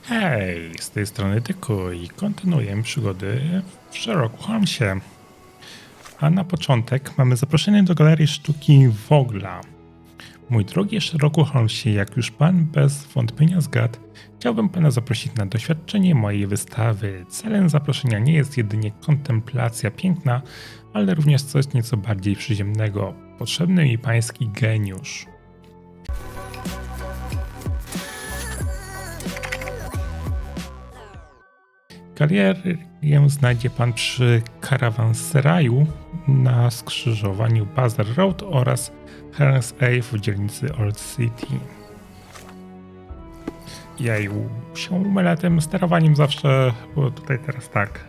Hej, z tej strony tylko i kontynuujemy przygody w Sherlocku Holmesie. A na początek mamy zaproszenie do Galerii Sztuki Wogla. Mój drogi Sherlocku Holmesie, jak już pan bez wątpienia zgadł, chciałbym pana zaprosić na doświadczenie mojej wystawy. Celem zaproszenia nie jest jedynie kontemplacja piękna, ale również coś nieco bardziej przyziemnego. Potrzebny mi pański geniusz. Galerię znajdzie pan przy karawanseraju na skrzyżowaniu Bazaar Road oraz Hearn's Ave w dzielnicy Old City. Ja się mylę tym sterowaniem zawsze, bo tutaj teraz tak.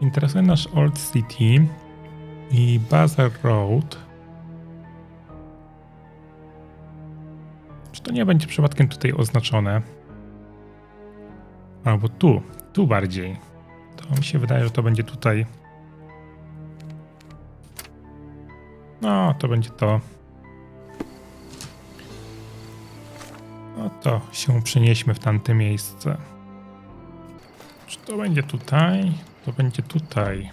Interesuje nas Old City i Bazaar Road. Czy to nie będzie przypadkiem tutaj oznaczone? Albo tu bardziej. To mi się wydaje, że to będzie tutaj. No, to będzie to. No to się przenieśmy w tamte miejsce. Czy to będzie tutaj? To będzie tutaj.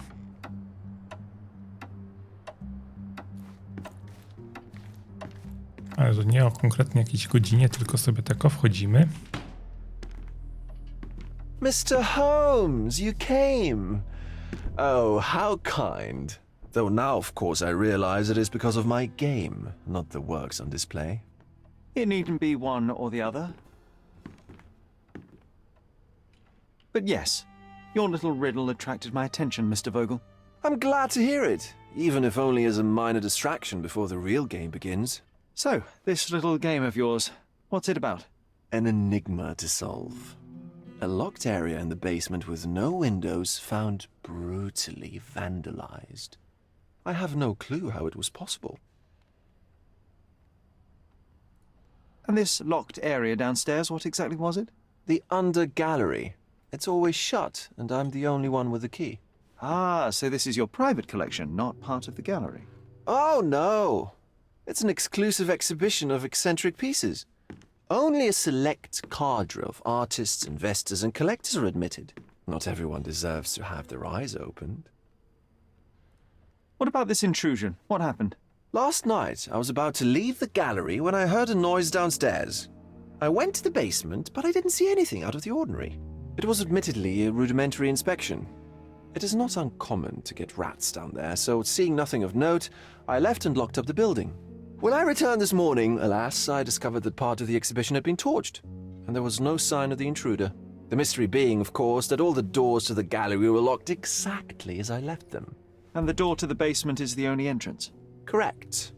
Ale to nie o konkretnie jakiejś godzinie, tylko sobie tak wchodzimy. Mr. Holmes, you came! Oh, how kind. Though now, of course, I realize it is because of my game, not the works on display. It needn't be one or the other. But yes, your little riddle attracted my attention, Mr. Vogel. I'm glad to hear it, even if only as a minor distraction before the real game begins. So, this little game of yours, what's it about? An enigma to solve. A locked area in the basement with no windows found brutally vandalized. I have no clue how it was possible. And this locked area downstairs, what exactly was it? The under gallery. It's always shut, and I'm the only one with the key. Ah, so this is your private collection, not part of the gallery. Oh, no. It's an exclusive exhibition of eccentric pieces. Only a select cadre of artists, investors, and collectors are admitted. Not everyone deserves to have their eyes opened. What about this intrusion? What happened? Last night, I was about to leave the gallery when I heard a noise downstairs. I went to the basement, but I didn't see anything out of the ordinary. It was admittedly a rudimentary inspection. It is not uncommon to get rats down there, so seeing nothing of note, I left and locked up the building. When I returned this morning, alas, I discovered that part of the exhibition had been torched, and there was no sign of the intruder. The mystery being, of course, that all the doors to the gallery were locked exactly as I left them. And the door to the basement is the only entrance? Correct.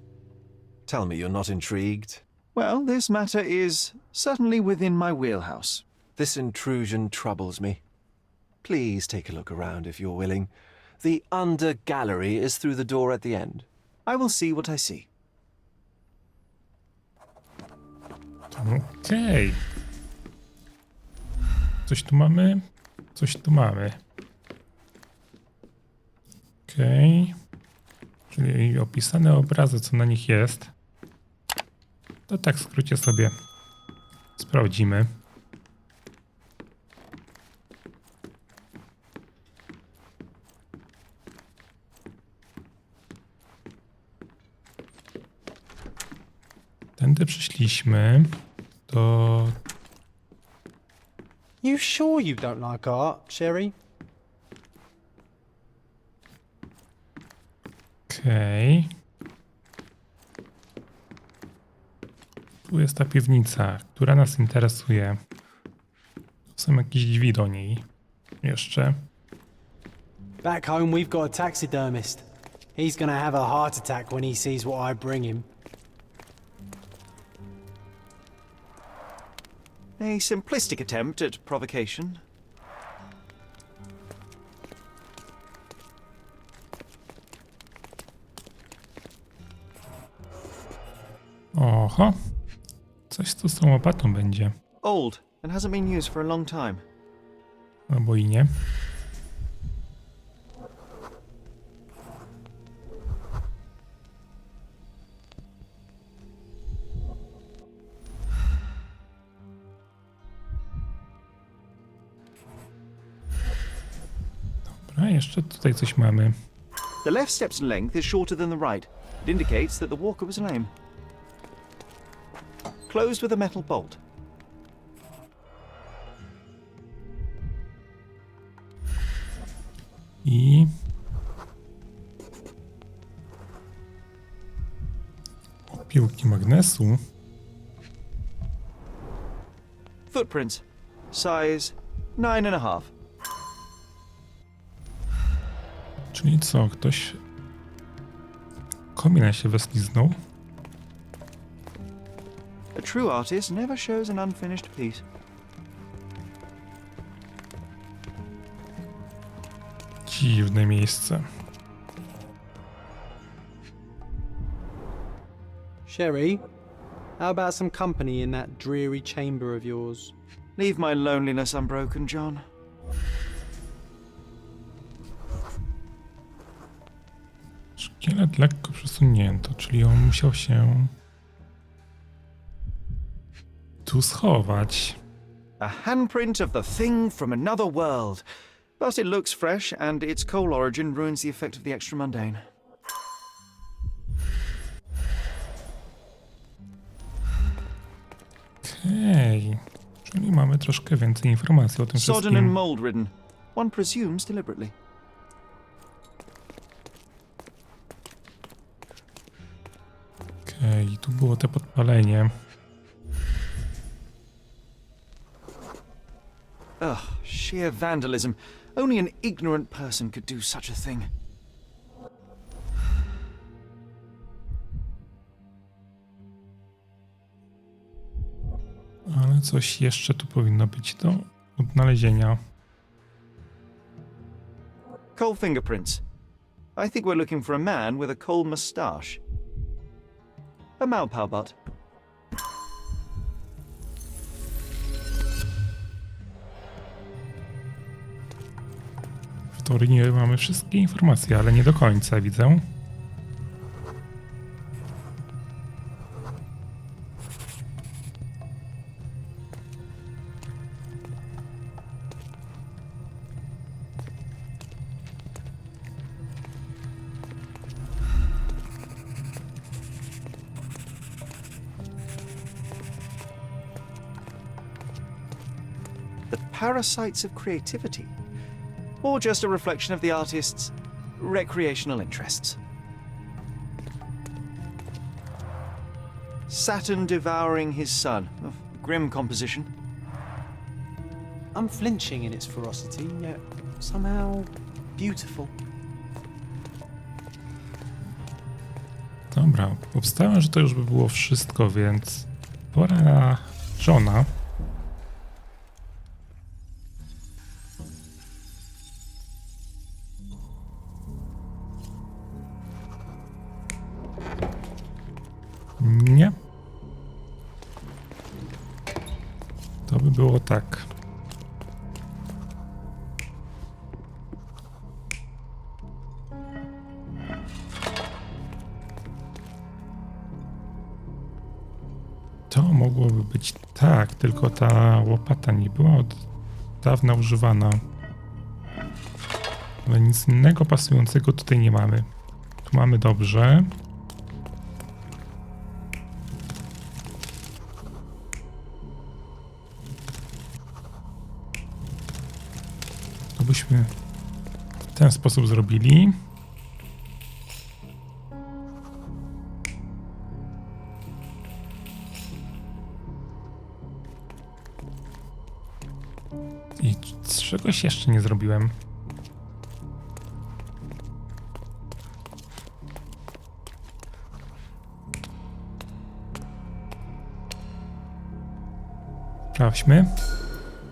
Tell me you're not intrigued. Well, this matter is certainly within my wheelhouse. This intrusion troubles me. Please take a look around if you're willing. The under gallery is through the door at the end. I will see what I see. Okej. Coś tu mamy? Coś tu mamy. Okej. Czyli opisane obrazy, co na nich jest. To tak w skrócie sobie sprawdzimy. Tędy przyszliśmy do... You sure you don't like art, Sherry? Okej. Tu jest ta piwnica, która nas interesuje. Tu są jakieś drzwi do niej. Jeszcze. Back home we've got a taxidermist. He's gonna have a heart attack when he sees what I bring him. A simplistic attempt at provocation. Oho. Coś tu z tą łopatą będzie. Old and hasn't been used for a long time. Albo i nie. A jeszcze tutaj coś mamy. The left step's length is shorter than the right. It indicates that the walker was lame. Closed with a metal bolt. I... opiłki magnesu. Footprints. Size 9.5. Czyli co, ktoś... komina się wesliznął. A true artist never shows an unfinished piece. Dziwne miejsce. Sherry, how about some company in that dreary chamber of yours? Leave my loneliness unbroken, John. Szkielet lekko przesunięto, czyli on musiał się tu schować. A handprint of the thing from another world. But it looks fresh, and its coal origin ruins the effect of the extra mundane. Okej, czyli mamy troszkę więcej informacji o tym Sodden and wszystkim. mold-ridden. One presumes deliberately. Okej, tu było te podpalenie. Ugh, sheer vandalism. Only an ignorant person could do such a thing. Ale coś jeszcze tu powinno być do odnalezienia. Coal fingerprints. I think we're looking for a man with a coal moustache. A Malpalbutt. W teorii mamy wszystkie informacje, ale nie do końca widzę. The parasites of creativity. Or just a reflection of the artist's recreational interests. Saturn devouring his sun. Oh, grim composition. Unflinching in its ferocity, yet somehow beautiful. Dobra, obstałem, że to już by było wszystko, więc pora na Johna. Nie. To by było tak. To mogłoby być tak, tylko ta łopata nie była od dawna używana. Ale nic innego pasującego tutaj nie mamy. Tu mamy dobrze. To byśmy w ten sposób zrobili. I czegoś jeszcze nie zrobiłem. Sprawdźmy.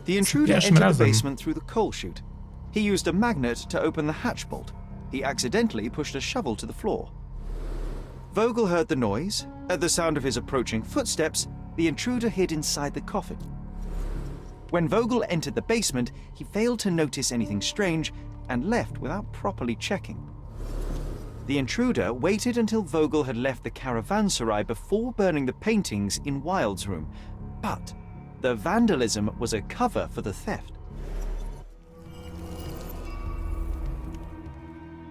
The intruder Pierwszym entered the razem. basement through the coal chute. He used a magnet to open the hatch bolt. He accidentally pushed a shovel to the floor. Vogel heard the noise. At the sound of his approaching footsteps, the intruder hid inside the coffin. When Vogel entered the basement, he failed to notice anything strange and left without properly checking. The intruder waited until Vogel had left the caravanserai before burning the paintings in Wilde's room, but the vandalism was a cover for the theft.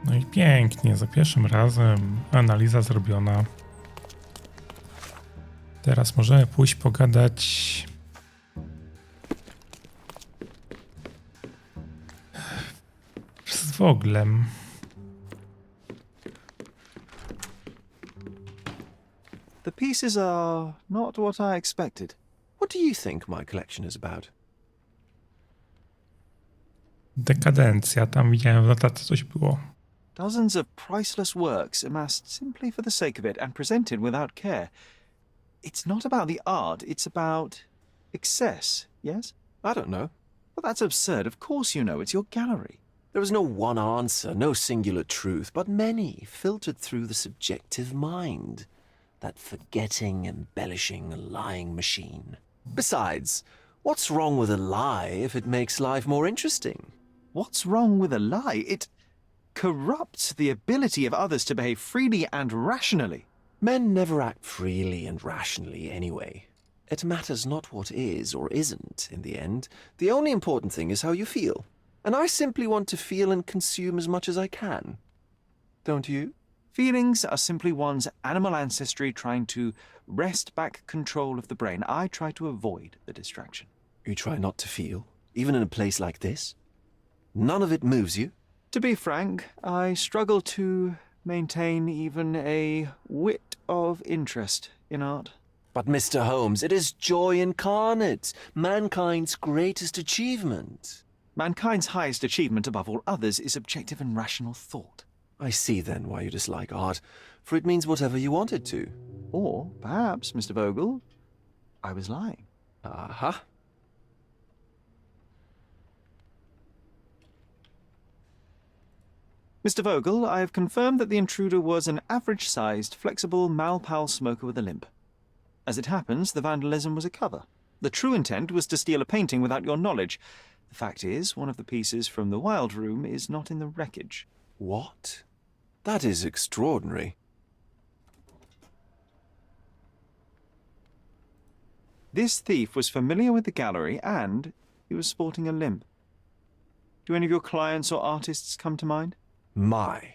No i pięknie, za pierwszym razem analiza zrobiona. Teraz możemy pójść pogadać z Woglem. The pieces are not what I expected. What do you think my collection is about? Dekadencja, tam widziałem w notatce coś było. Dozens of priceless works amassed simply for the sake of it and presented without care. It's not about the art, it's about excess, yes? I don't know. Well, that's absurd. Of course you know. It's your gallery. There is no one answer, no singular truth, but many filtered through the subjective mind. That forgetting, embellishing, lying machine. Besides, what's wrong with a lie if it makes life more interesting? What's wrong with a lie? It corrupts the ability of others to behave freely and rationally. Men never act freely and rationally anyway. It matters not what is or isn't in the end. The only important thing is how you feel. And I simply want to feel and consume as much as I can. Don't you? Feelings are simply one's animal ancestry trying to wrest back control of the brain. I try to avoid the distraction. You try not to feel, even in a place like this? None of it moves you? To be frank, I struggle to maintain even a whit of interest in art. But Mr. Holmes, it is joy incarnate, mankind's greatest achievement. Mankind's highest achievement above all others is objective and rational thought. I see then why you dislike art, for it means whatever you want it to. Or perhaps, Mr. Vogel, I was lying. Aha. Mr. Vogel, I have confirmed that the intruder was an average-sized, flexible Malpal smoker with a limp. As it happens, the vandalism was a cover. The true intent was to steal a painting without your knowledge. The fact is, one of the pieces from the Wild Room is not in the wreckage. What? That is extraordinary. This thief was familiar with the gallery and he was sporting a limp. Do any of your clients or artists come to mind? My,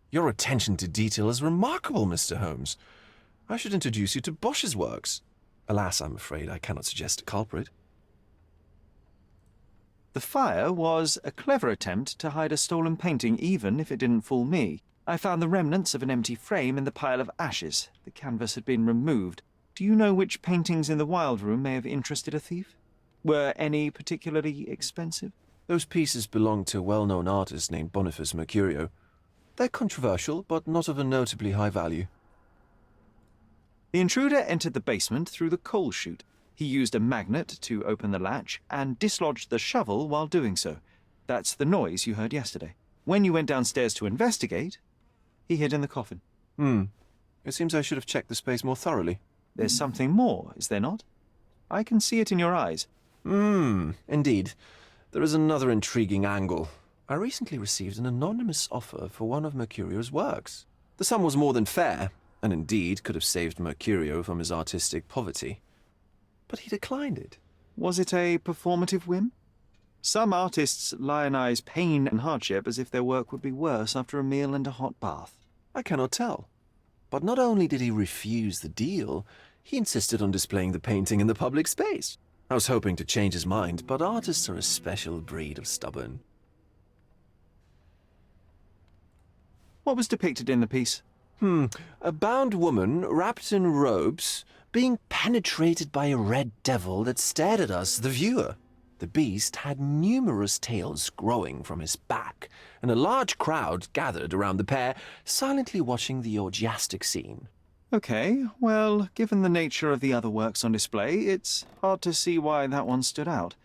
your attention to detail is remarkable, Mr. Holmes. I should introduce you to Bosch's works. Alas, I'm afraid I cannot suggest a culprit. The fire was a clever attempt to hide a stolen painting, even if it didn't fool me. I found the remnants of an empty frame in the pile of ashes. The canvas had been removed. Do you know which paintings in the Wild Room may have interested a thief? Were any particularly expensive? Those pieces belong to a well-known artist named Boniface Mercurio. They're controversial, but not of a notably high value. The intruder entered the basement through the coal chute. He used a magnet to open the latch and dislodged the shovel while doing so. That's the noise you heard yesterday. When you went downstairs to investigate, he hid in the coffin. It seems I should have checked the space more thoroughly. There's something more, is there not? I can see it in your eyes. Indeed. There is another intriguing angle. I recently received an anonymous offer for one of Mercurio's works. The sum was more than fair, and indeed could have saved Mercurio from his artistic poverty. But he declined it. Was it a performative whim? Some artists lionize pain and hardship as if their work would be worse after a meal and a hot bath. I cannot tell. But not only did he refuse the deal, he insisted on displaying the painting in the public space. I was hoping to change his mind, but artists are a special breed of stubborn. What was depicted in the piece? A bound woman, wrapped in robes, being penetrated by a red devil that stared at us, the viewer. The beast had numerous tails growing from his back, and a large crowd gathered around the pair, silently watching the orgiastic scene. Okay, well, given the nature of the other works on display, it's hard to see why that one stood out.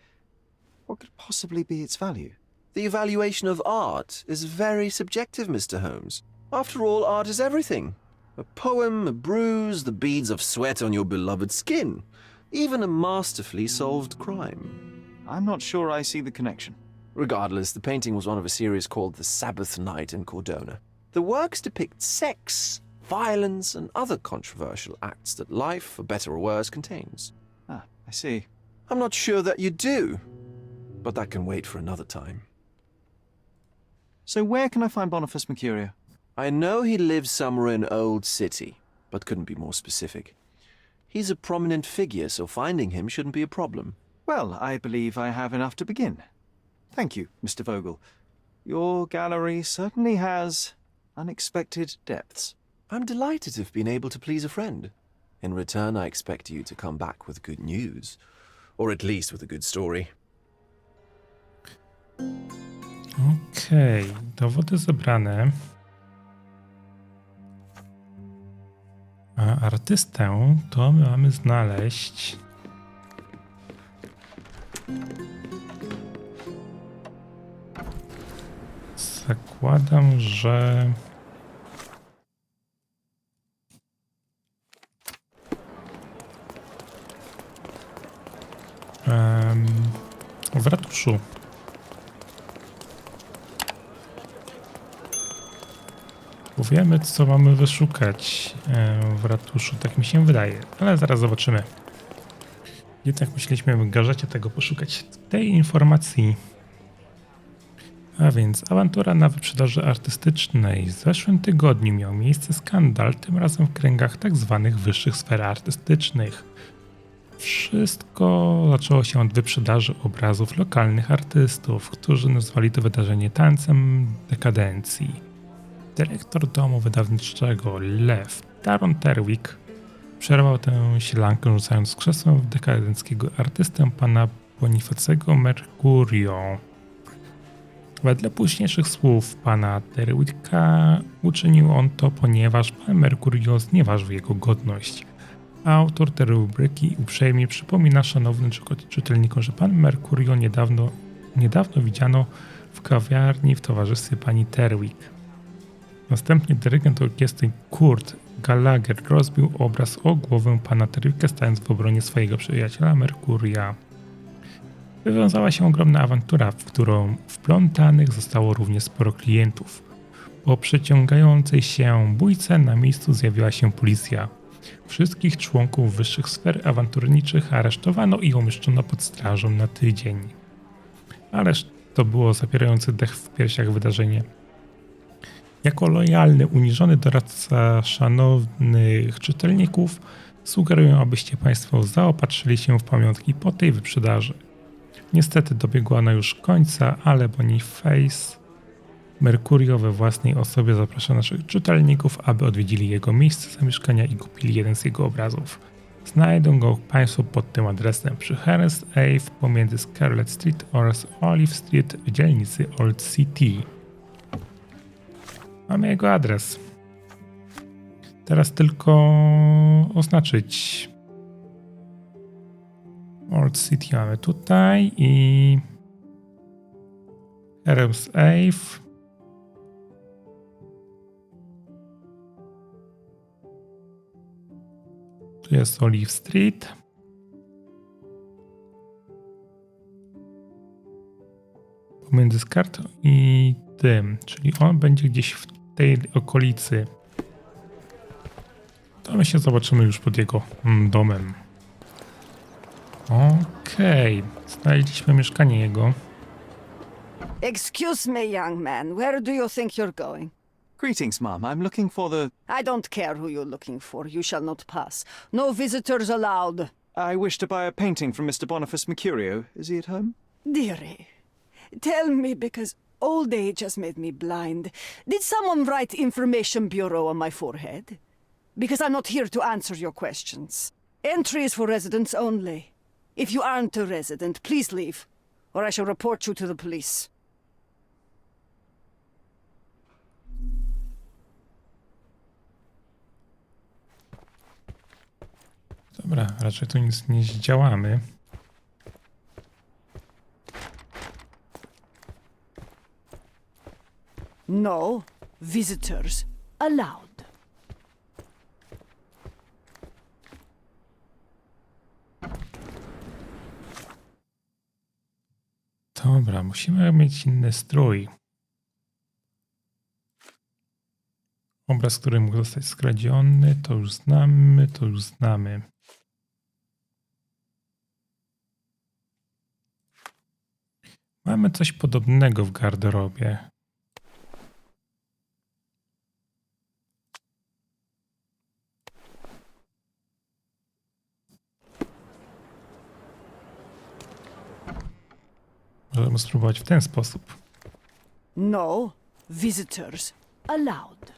What could possibly be its value? The evaluation of art is very subjective, Mr. Holmes. After all, art is everything. A poem, a bruise, the beads of sweat on your beloved skin. Even a masterfully solved crime. I'm not sure I see the connection. Regardless, the painting was one of a series called The Sabbath Night in Cordona. The works depict sex, violence, and other controversial acts that life, for better or worse, contains. Ah, I see. I'm not sure that you do, but that can wait for another time. So where can I find Boniface Mercurio? I know he lives somewhere in Old City, but couldn't be more specific. He's a prominent figure, so finding him shouldn't be a problem. Well, I believe I have enough to begin. Thank you, Mr. Vogel. Your gallery certainly has unexpected depths. I'm delighted to have been able to please a friend. In return, I expect you to come back with good news. Or at least with a good story. Okej, dowody zebrane. A artystę to my mamy znaleźć. Zakładam, że... w ratuszu. Wiemy, co mamy wyszukać w ratuszu, tak mi się wydaje, ale zaraz zobaczymy. Jednak myśleliśmy w gazecie tego poszukać, tej informacji. A więc awantura na wyprzedaży artystycznej. W zeszłym tygodniu miał miejsce skandal, tym razem w kręgach tzw. wyższych sfer artystycznych. Wszystko zaczęło się od wyprzedaży obrazów lokalnych artystów, którzy nazwali to wydarzenie tańcem dekadencji. Dyrektor domu wydawniczego Lew, Taron Terwick, przerwał tę sielankę, rzucając krzesłem w dekadenckiego artystę pana Bonifacego Mercurio. Wedle późniejszych słów pana Terwicka uczynił on to, ponieważ pan Mercurio znieważył jego godność. Autor tej rubryki uprzejmie przypomina szanownym czytelnikom, że pan Mercurio niedawno widziano w kawiarni w towarzystwie pani Terwick. Następnie dyrygent orkiestry Kurt Gallagher rozbił obraz o głowę pana Terwicka, stając w obronie swojego przyjaciela Mercuria. Wywiązała się ogromna awantura, w którą wplątanych zostało również sporo klientów. Po przeciągającej się bójce na miejscu zjawiła się policja. Wszystkich członków wyższych sfer awanturniczych aresztowano i umieszczono pod strażą na tydzień. Ależ to było zapierające dech w piersiach wydarzenie. Jako lojalny, uniżony doradca szanownych czytelników sugeruję, abyście Państwo zaopatrzyli się w pamiątki po tej wyprzedaży. Niestety dobiegła ona już końca, ale Boniface Mercurio we własnej osobie zaprasza naszych czytelników, aby odwiedzili jego miejsce zamieszkania i kupili jeden z jego obrazów. Znajdą go Państwo pod tym adresem przy Harris Ave pomiędzy Scarlet Street oraz Olive Street w dzielnicy Old City. Mamy jego adres. Teraz tylko oznaczyć. Old City mamy tutaj i Harris Ave. Tu jest Olive Street. Pomiędzy Skartą i tym, czyli on będzie gdzieś w tej okolicy. To my się zobaczymy już pod jego domem. Okej, znaleźliśmy mieszkanie jego. Excuse me, young man. Where do you think you're going? Greetings, ma'am. I'm looking for the... I don't care who you're looking for. You shall not pass. No visitors allowed. I wish to buy a painting from Mr. Boniface Mercurio. Is he at home? Dearie, tell me, because old age has made me blind. Did someone write Information Bureau on my forehead? Because I'm not here to answer your questions. Entry is for residents only. If you aren't a resident, please leave, or I shall report you to the police. Dobra, raczej tu nic nie zdziałamy. No visitors allowed. Dobra, musimy mieć inny strój. Obraz, który mógł zostać skradziony, to już znamy, to już znamy. Mamy coś podobnego w garderobie. możemy spróbować w ten sposób. No visitors allowed.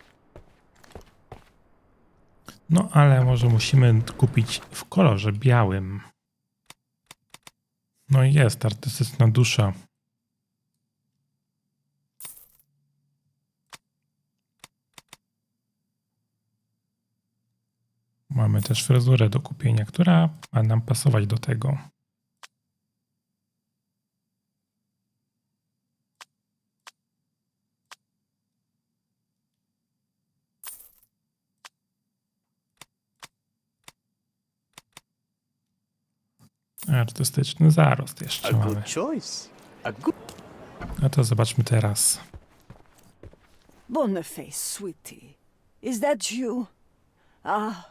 No ale może musimy kupić w kolorze białym. No i jest artystyczna dusza. Mamy też fryzurę do kupienia, która ma nam pasować do tego. Artystyczny zarost jeszcze mamy. choice. A good. No to zobaczmy teraz. Boniface, sweetie. Is that you? Ah,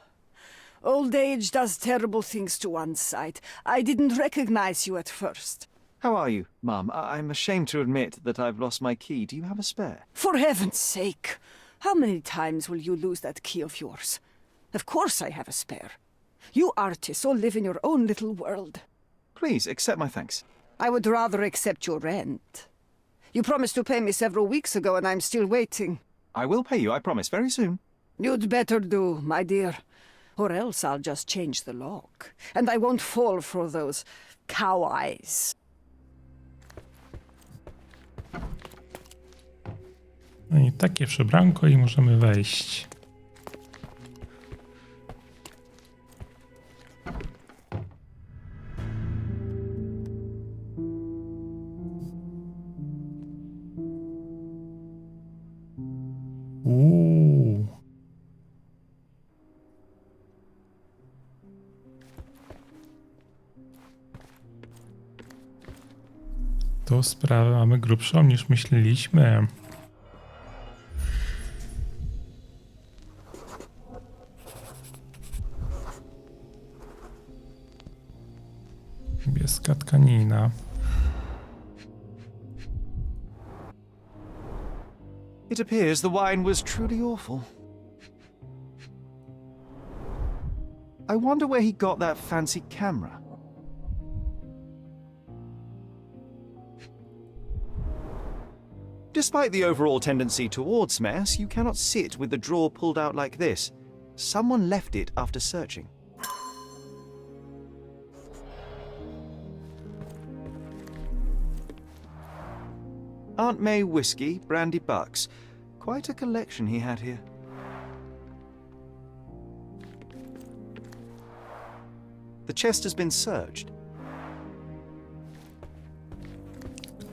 old age does terrible things to one's sight. I didn't recognize you at first. How are you, Mum? I'm ashamed to admit that I've lost my key. Do you have a spare? For heaven's sake, how many times will you lose that key of yours? Of course I have a spare. You artists all live in your own little world. Please, accept my thanks. I would rather accept your rent. You promised to pay me several weeks ago and I'm still waiting. I will pay you, I promise, very soon. You'd better do, my dear. Or else I'll just change the lock. And I won't fall for those cow eyes. No i takie przebranko i możemy wejść. To sprawę mamy grubszą niż myśleliśmy. Niebieska tkanina. It appears the wine was truly awful. I wonder where he got that fancy camera. Despite the overall tendency towards mess, you cannot sit with the drawer pulled out like this. Someone left it after searching. Aunt May whiskey, brandy bucks. Quite a collection he had here. The chest has been searched.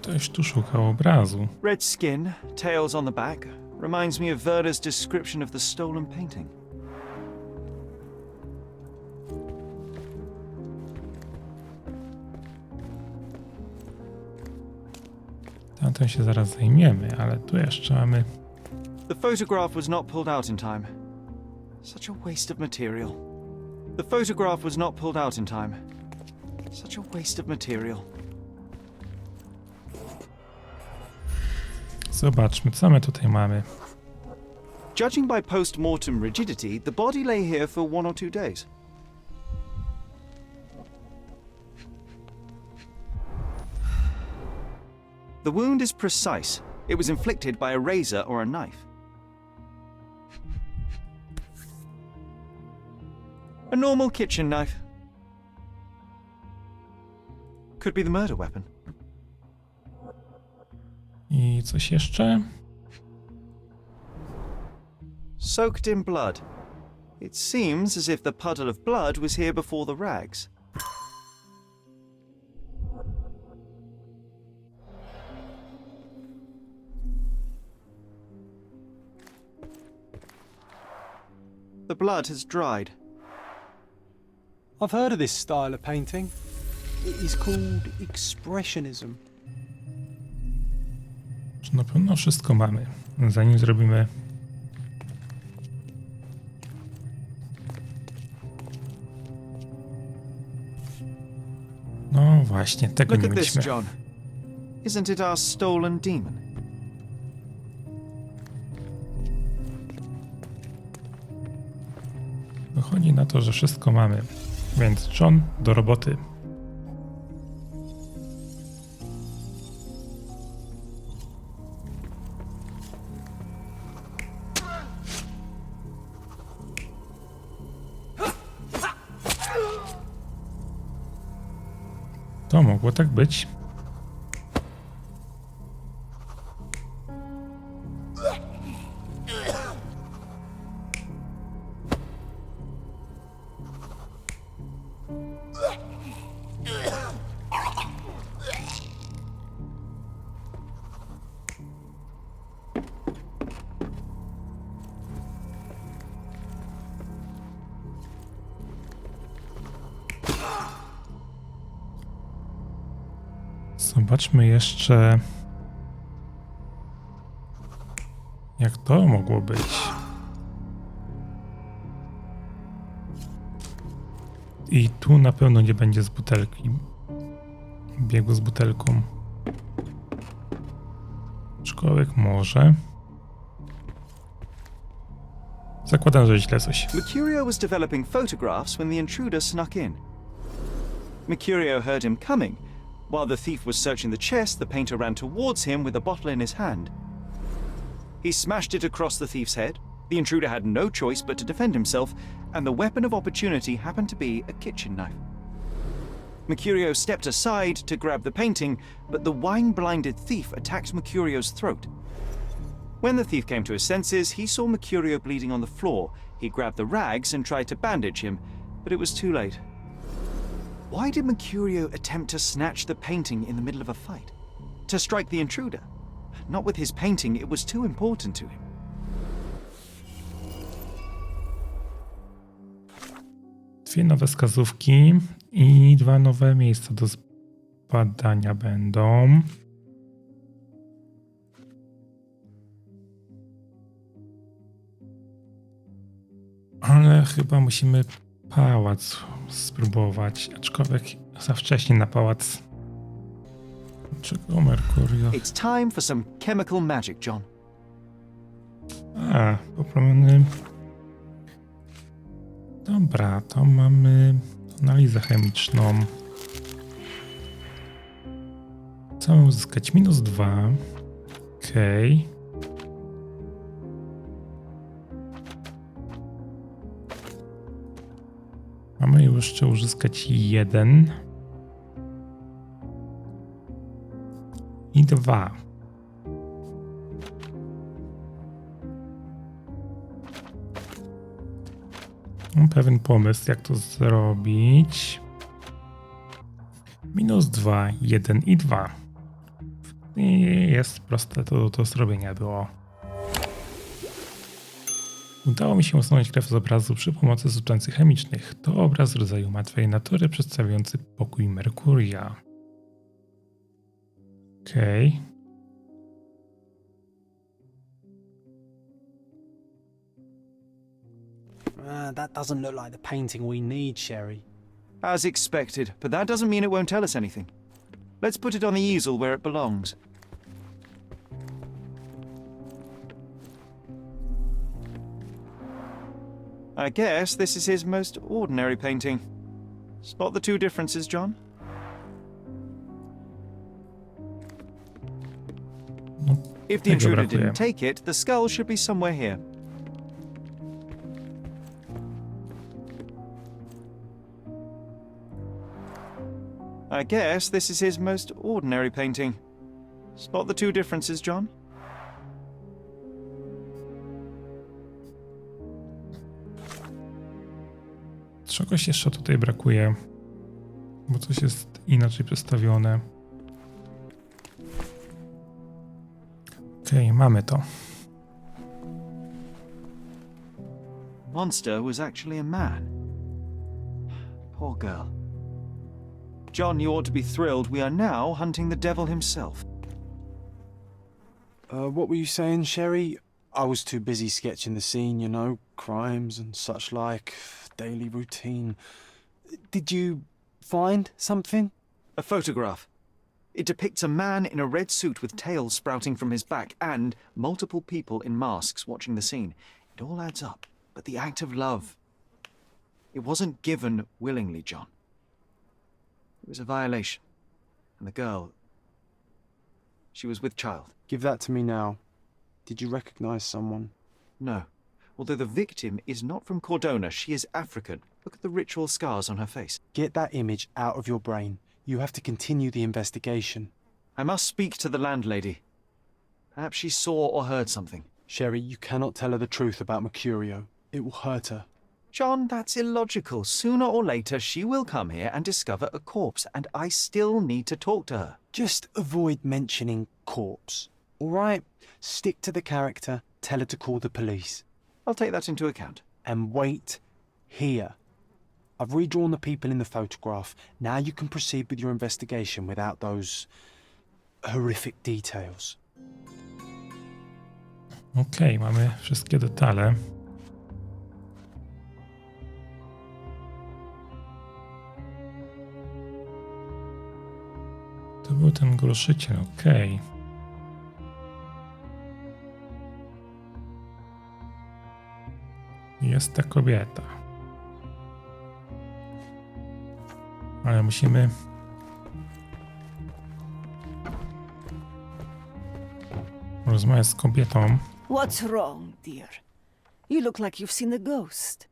Ktoś tu szukał obrazu. Red skin, tails on the back. Reminds me of Werder's description of the stolen painting. Tamtym się zaraz zajmiemy, ale tu jeszcze mamy... The photograph was not pulled out in time. Such a waste of material. The photograph was not pulled out in time. Such a waste of material. Zobaczmy, co my tutaj mamy. Judging by post-mortem rigidity, the body lay here for 1 or 2 days. The wound is precise. It was inflicted by a razor or a knife. A normal kitchen knife. Could be the murder weapon. I coś jeszcze? Soaked in blood. It seems as if the puddle of blood was here before the rags. The blood has dried. I've heard of this style of painting. It is called expressionism. Czy na pewno wszystko mamy, zanim zrobimy... No właśnie, tego Look nie at this, mieliśmy. John. Isn't it our stolen demon? Wychodzi na to, że wszystko mamy. Więc John, do roboty. To mogło tak być. Zobaczmy jeszcze, jak to mogło być. I tu na pewno nie będzie z butelki. Biegu z butelką. Aczkolwiek może. Zakładam, że źle coś. Mercurio was developing photographs when the intruder snuck in. Mercurio heard him coming. While the thief was searching the chest, the painter ran towards him with a bottle in his hand. He smashed it across the thief's head. The intruder had no choice but to defend himself, and the weapon of opportunity happened to be a kitchen knife. Mercurio stepped aside to grab the painting, but the wine-blinded thief attacked Mercurio's throat. When the thief came to his senses, he saw Mercurio bleeding on the floor. He grabbed the rags and tried to bandage him, but it was too late. Why did Mercurio attempt to snatch the painting in the middle of a fight? To strike the intruder? Not with his painting, it was too important to him. Dwie nowe wskazówki i dwa nowe miejsca do zbadania będą. Ale chyba musimy pałac spróbować, aczkolwiek za wcześnie na pałac. Czego Mercurio? It's time for some chemical magic, John. Poprawiony. Dobra, to mamy analizę chemiczną. Co mamy uzyskać? -2. Okej. Mamy jeszcze uzyskać 1 i 2. Mam pewien pomysł, jak to zrobić. -2, 1 i 2. I jest proste do zrobienia było. Udało mi się usunąć krew z obrazu przy pomocy substancji chemicznych. To obraz rodzaju martwej natury przedstawiający pokój Merkuria. Okej. That doesn't look like the painting we need, Sherry. As expected, but that doesn't mean it won't tell us anything. Let's put it on the easel where it belongs. I guess this is his most ordinary painting. Spot the two differences, John? If the intruder didn't take it, the skull should be somewhere here. I guess this is his most ordinary painting. Spot the two differences, John? Czegoś jeszcze tutaj brakuje, bo coś jest inaczej przedstawione. Okej, mamy to. Monster was actually a man. Poor girl. John, you ought to be thrilled. We are now hunting the devil himself. What were you saying, Sherry? I was too busy sketching the scene, you know, crimes and such like, daily routine. Did you find something? A photograph. It depicts a man in a red suit with tails sprouting from his back and multiple people in masks watching the scene. It all adds up. But the act of love, it wasn't given willingly, John. It was a violation. And the girl, she was with child. Give that to me now. Did you recognize someone? No. Although the victim is not from Cordona, she is African. Look at the ritual scars on her face. Get that image out of your brain. You have to continue the investigation. I must speak to the landlady. Perhaps she saw or heard something. Sherry, you cannot tell her the truth about Mercurio. It will hurt her. John, that's illogical. Sooner or later, she will come here and discover a corpse, and I still need to talk to her. Just avoid mentioning corpse, all right? Stick to the character, tell her to call the police. I'll take that into account. And wait here. I've redrawn the people in the photograph. Now you can proceed with your investigation without those horrific details. Okej, mamy wszystkie detale. To był ten głoszyciel, okej. Jest ta kobieta. Ale musimy... rozmawiać z kobietą. What's wrong, dear? You look like you've seen a ghost.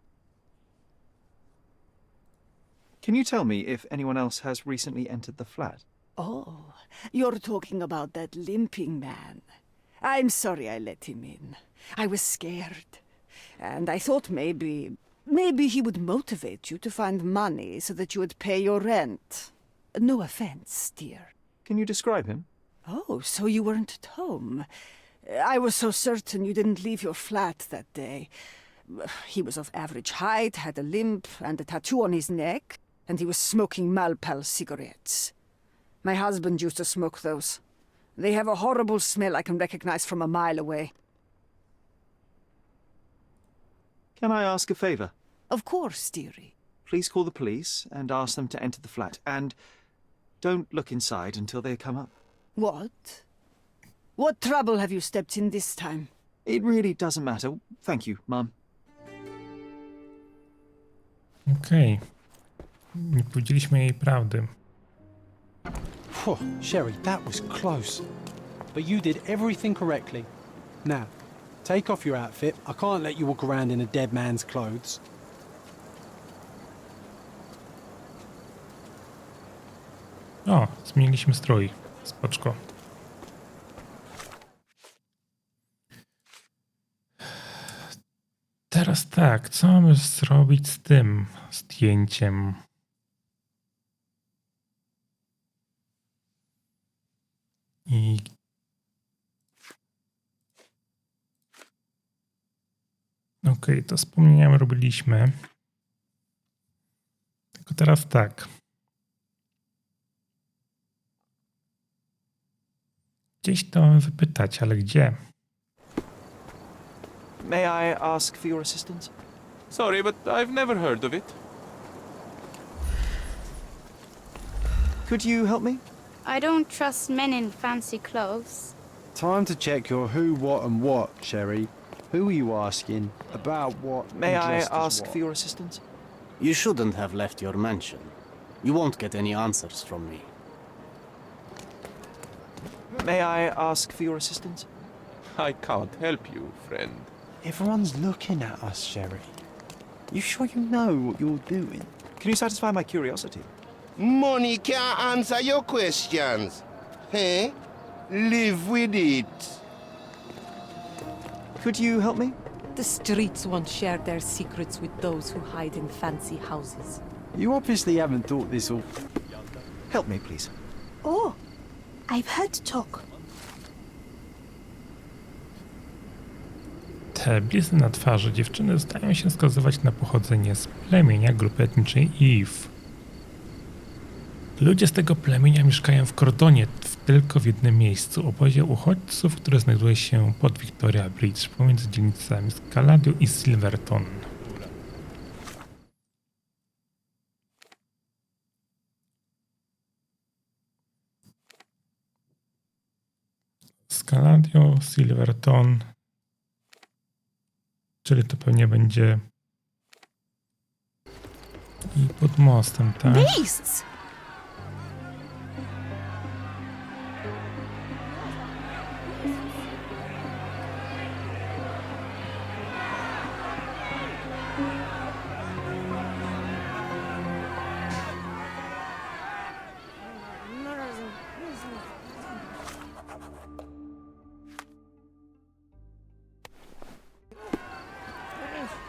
Can you tell me if anyone else has recently entered the flat? Oh, you're talking about that limping man. I'm sorry I let him in. I was scared. And I thought maybe he would motivate you to find money so that you would pay your rent. No offense, dear. Can you describe him? Oh, so you weren't at home. I was so certain you didn't leave your flat that day. He was of average height, had a limp and a tattoo on his neck, and he was smoking Malpal cigarettes. My husband used to smoke those. They have a horrible smell I can recognize from a mile away. Can I ask a favor? Of course, dearie. Please call the police and ask them to enter the flat. And don't look inside until they come up. What? What trouble have you stepped in this time? It really doesn't matter. Thank you, Mum. Okej. Nie powiedzieliśmy jej prawdy. Phew, Sherry, that was close. But you did everything correctly. Now, take off your outfit. I can't let you walk around in a dead man's clothes. O, zmieniliśmy strój. Spoczko. Teraz tak, co mamy zrobić z tym zdjęciem? I okej, to wspomnienia robiliśmy. Tylko teraz tak. Gdzieś to mamy wypytać, ale gdzie? May I ask for your assistance? Sorry, but I've never heard of it. Could you help me? I don't trust men in fancy clothes. Time to check your who, what, and what, Sherry. Who are you asking? About what? May and I dressed as ask what? for your assistance? You shouldn't have left your mansion. You won't get any answers from me. May I ask for your assistance? I can't help you, friend. Everyone's looking at us, Sherry. You sure you know what you're doing? Can you satisfy my curiosity? Money can't answer your questions. Hey? Live with it. Could you help me? The streets won't share their secrets with those who hide in fancy houses. You obviously haven't thought this all. Help me, please. Oh, I've heard talk. Te blizny na twarzy dziewczyny zdają się wskazywać na pochodzenie z plemienia grupy etnicznej Eve. Ludzie z tego plemienia mieszkają w Kordonie tylko w jednym miejscu, obozie uchodźców, które znajduje się pod Victoria Bridge pomiędzy dzielnicami Scaladio i Silverton. Scaladio, Silverton, czyli to pewnie będzie i pod mostem, tak? Beasts!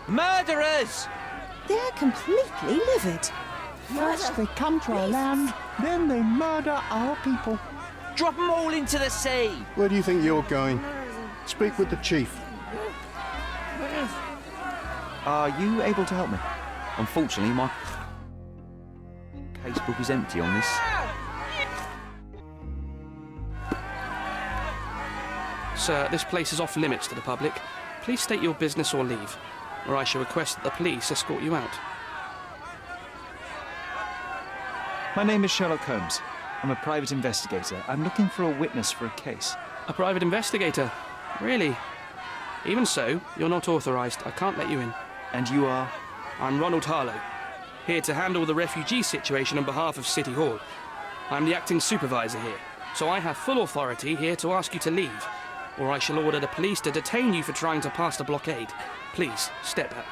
Murderers! They're completely livid. First they come to our land, then they murder our people. Drop them all into the sea! Where do you think you're going? Speak with the chief. Are you able to help me? Unfortunately, my casebook is empty on this. Sir, this place is off limits to the public. Please state your business or leave, or I shall request that the police escort you out. My name is Sherlock Holmes. I'm a private investigator. I'm looking for a witness for a case. A private investigator? Really? Even so, you're not authorized. I can't let you in. And you are? I'm Ronald Harlow, here to handle the refugee situation on behalf of City Hall. I'm the acting supervisor here, so I have full authority here to ask you to leave, or I shall order the police to detain you for trying to pass the blockade. Please, step back.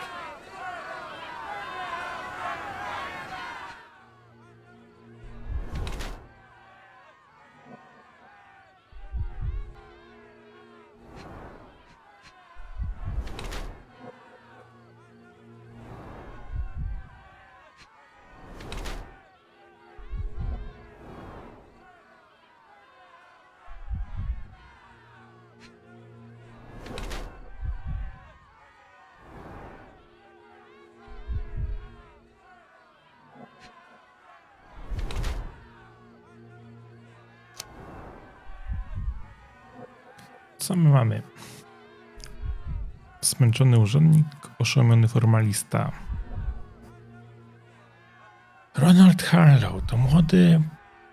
Co my mamy? Zmęczony urzędnik, oszołomiony formalista. Ronald Harlow to młody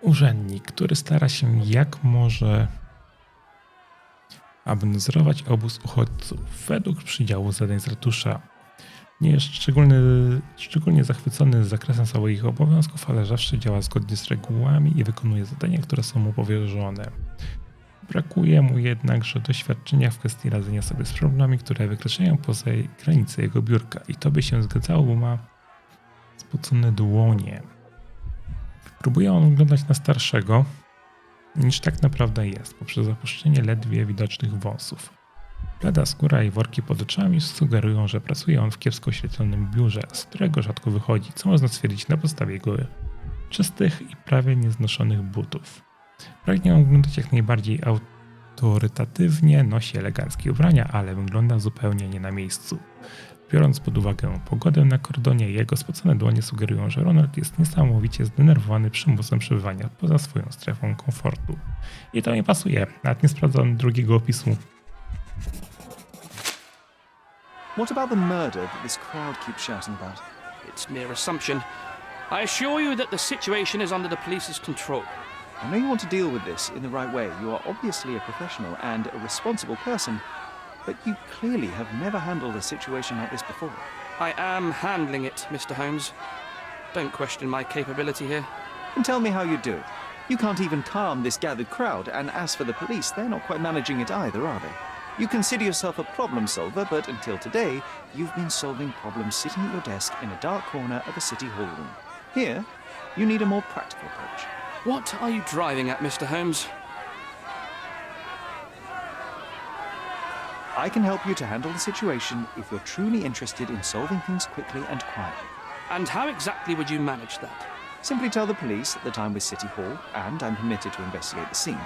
urzędnik, który stara się jak może, aby nadzorować obóz uchodźców według przydziału zadań z ratusza. Nie jest szczególnie zachwycony zakresem swoich obowiązków, ale zawsze działa zgodnie z regułami i wykonuje zadania, które są mu powierzone. Brakuje mu jednakże doświadczenia w kwestii radzenia sobie z problemami, które wykraczają poza granice jego biurka. I to by się zgadzało, bo ma spocone dłonie. Próbuje on wyglądać na starszego, niż tak naprawdę jest, poprzez zapuszczenie ledwie widocznych wąsów. Blada skóra i worki pod oczami sugerują, że pracuje on w kiepsko oświetlonym biurze, z którego rzadko wychodzi, co można stwierdzić na podstawie jego czystych i prawie nieznoszonych butów. Pragnie on wyglądać jak najbardziej autorytatywnie, nosi eleganckie ubrania, ale wygląda zupełnie nie na miejscu. Biorąc pod uwagę pogodę na kordonie, jego spocone dłonie sugerują, że Ronald jest niesamowicie zdenerwowany przymusem przebywania poza swoją strefą komfortu. I to mi pasuje, nawet nie sprawdzam drugiego opisu. What about the murder that this crowd keeps shouting about? It's mere assumption. I assure you that the situation is under the police's control. I know you want to deal with this in the right way. You are obviously a professional and a responsible person, but you clearly have never handled a situation like this before. I am handling it, Mr. Holmes. Don't question my capability here. And tell me how you do it. You can't even calm this gathered crowd, and as for the police, they're not quite managing it either, are they? You consider yourself a problem solver, but until today, you've been solving problems sitting at your desk in a dark corner of a city hall room. Here, you need a more practical approach. What are you driving at, Mr. Holmes? I can help you to handle the situation if you're truly interested in solving things quickly and quietly. And how exactly would you manage that? Simply tell the police that I'm with City Hall and I'm permitted to investigate the scene.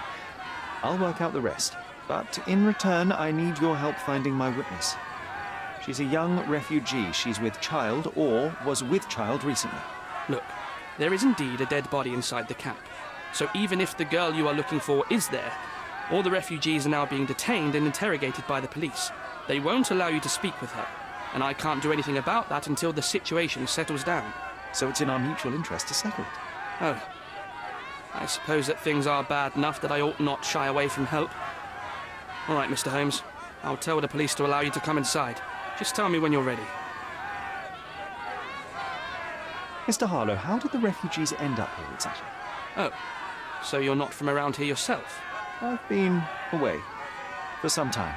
I'll work out the rest, but in return I need your help finding my witness. She's a young refugee. She's with child or was with child recently. Look, there is indeed a dead body inside the camp. So even if the girl you are looking for is there, all the refugees are now being detained and interrogated by the police. They won't allow you to speak with her, and I can't do anything about that until the situation settles down. So it's in our mutual interest to settle it. Oh. I suppose that things are bad enough that I ought not shy away from help. All right, Mr. Holmes. I'll tell the police to allow you to come inside. Just tell me when you're ready. Mr. Harlow, how did the refugees end up here exactly? Oh, so you're not from around here yourself? I've been away for some time,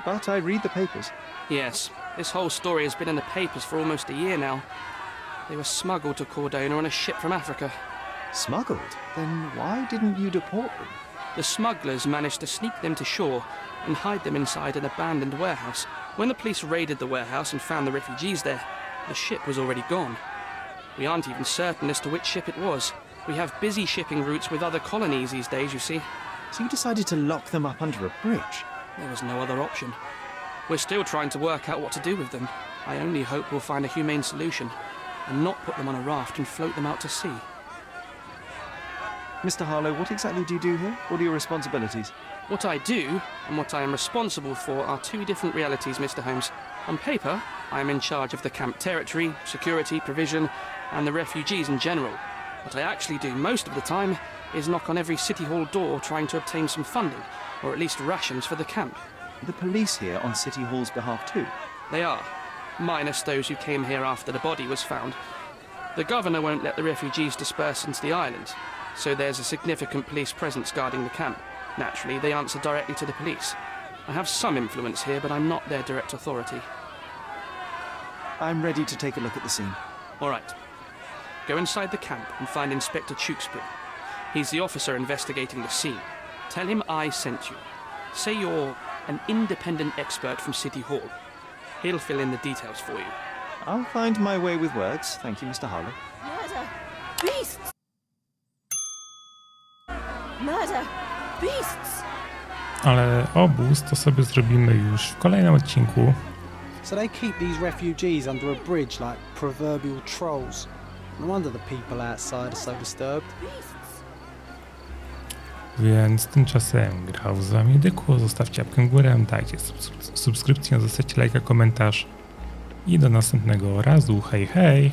but I read the papers. Yes, this whole story has been in the papers for almost a year now. They were smuggled to Cordona on a ship from Africa. Smuggled? Then why didn't you deport them? The smugglers managed to sneak them to shore and hide them inside an abandoned warehouse. When the police raided the warehouse and found the refugees there, the ship was already gone. We aren't even certain as to which ship it was. We have busy shipping routes with other colonies these days, you see. So you decided to lock them up under a bridge? There was no other option. We're still trying to work out what to do with them. I only hope we'll find a humane solution and not put them on a raft and float them out to sea. Mr. Harlow, what exactly do you do here? What are your responsibilities? What I do and what I am responsible for are two different realities, Mr. Holmes. On paper, I am in charge of the camp territory, security, provision, and the refugees in general. What I actually do most of the time is knock on every city hall door trying to obtain some funding, or at least rations for the camp. Are the police here on City Hall's behalf too? They are, minus those who came here after the body was found. The governor won't let the refugees disperse into the island, so there's a significant police presence guarding the camp. Naturally, they answer directly to the police. I have some influence here, but I'm not their direct authority. I'm ready to take a look at the scene. All right. Go inside the camp and find Inspector Tewkesbury. He's the officer investigating the scene. Tell him I sent you. Say you're an independent expert from City Hall. He'll fill in the details for you. I'll find my way with words. Thank you, Mr. Harlow. Murder! Beasts! Murder! Beasts! Ale obóz to sobie zrobimy już w kolejnym odcinku. So they keep these refugees under a bridge like proverbial trolls. No wonder the people outside are so disturbed. Więc tymczasem grał z wami Dyku. Zostawcie łapkę w górę, dajcie subskrypcję, zostawcie lajka, komentarz. I do następnego razu. Hej, hej!